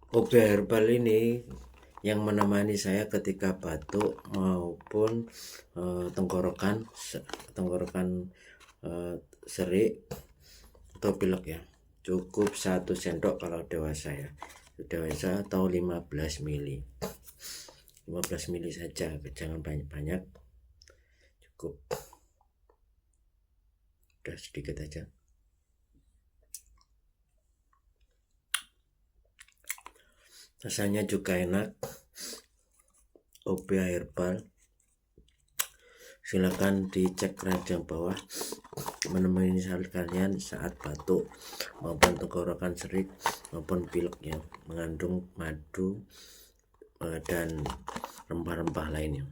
OB herbal ini yang menemani saya ketika batuk maupun tenggorokan serik atau pilek ya. Cukup 1 sendok kalau dewasa ya. Dewasa atau 15 mili. 15 mili saja, jangan banyak-banyak. Cukup. Udah sedikit aja. Rasanya juga enak. OB herbal, silakan dicek keranjang bawah, menemani kalian saat batuk maupun tenggorokan serik maupun pilek yang mengandung madu dan rempah-rempah lainnya.